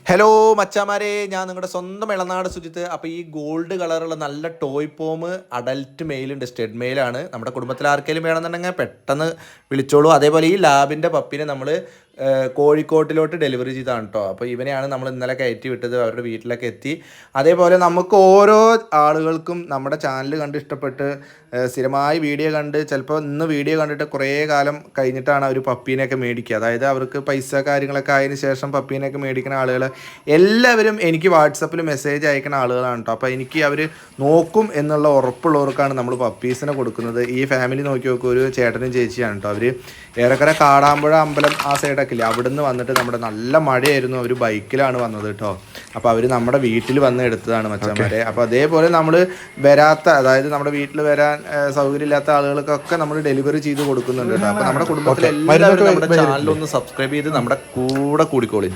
Hello മച്ചാമാരെ, ഞാൻ നിങ്ങളുടെ സ്വന്തം ഇളനാട് സുജിത്ത്. അപ്പോൾ ഈ ഗോൾഡ് കളറുള്ള നല്ല ടോയ് പോം അഡൽട്ട് മെയിലുണ്ട്, സ്റ്റെഡ് മെയിലാണ്. നമ്മുടെ കുടുംബത്തിൽ ആർക്കെങ്കിലും വേണമെന്നുണ്ടെങ്കിൽ പെട്ടെന്ന് വിളിച്ചോളൂ. അതേപോലെ ഈ ലാബിൻ്റെ പപ്പിനെ നമ്മൾ കോഴിക്കോട്ടിലോട്ട് ഡെലിവറി ചെയ്താണ് കേട്ടോ. അപ്പോൾ ഇവനെയാണ് നമ്മൾ ഇന്നലെ കയറ്റി വിട്ടത്, അവരുടെ വീട്ടിലൊക്കെ എത്തി. അതേപോലെ നമുക്ക് ഓരോ ആളുകൾക്കും നമ്മുടെ ചാനൽ കണ്ട് ഇഷ്ടപ്പെട്ട് സ്ഥിരമായി വീഡിയോ കണ്ട് ചിലപ്പോൾ ഇന്ന് വീഡിയോ കണ്ടിട്ട് കുറേ കാലം കഴിഞ്ഞിട്ടാണ് അവർ പപ്പീനെയൊക്കെ മേടിക്കുക. അതായത് അവർക്ക് പൈസ കാര്യങ്ങളൊക്കെ ആയതിനു ശേഷം പപ്പീനെയൊക്കെ മേടിക്കുന്ന ആളുകൾ എല്ലാവരും എനിക്ക് വാട്സപ്പിൽ മെസ്സേജ് അയക്കുന്ന ആളുകളാണ് കേട്ടോ. അപ്പോൾ എനിക്ക് അവർ നോക്കും എന്നുള്ള ഉറപ്പുള്ളവർക്കാണ് നമ്മൾ പപ്പീസിനെ കൊടുക്കുന്നത്. ഈ ഫാമിലി നോക്കി നോക്കും, ഒരു ചേട്ടനും ചേച്ചിയാണ് കേട്ടോ. അവർ ഏറെക്കുറെ കാടാമ്പുഴ അമ്പലം ആ സൈഡൊക്കെ ഇല്ലേ, അവിടുന്ന് വന്നിട്ട് നമ്മുടെ നല്ല മഴയായിരുന്നു, അവർ ബൈക്കിലാണ് വന്നത് കേട്ടോ. അപ്പോൾ അവർ നമ്മുടെ വീട്ടിൽ വന്ന് എടുത്തതാണ് മച്ചന്മാരെ. അപ്പോൾ അതേപോലെ നമ്മൾ വരാത്ത, അതായത് നമ്മുടെ വീട്ടിൽ വരാൻ സൗകര്യമില്ലാത്ത ആളുകൾക്കൊക്കെ നമ്മൾ ഡെലിവറി ചെയ്ത് കൊടുക്കുന്നുണ്ട് കേട്ടോ. അപ്പോൾ നമ്മുടെ കുടുംബത്തിൽ എല്ലാവരും നമ്മുടെ ചാനലൊന്ന് സബ്സ്ക്രൈബ് ചെയ്ത് നമ്മുടെ കൂടെ കൂടിക്കോളി.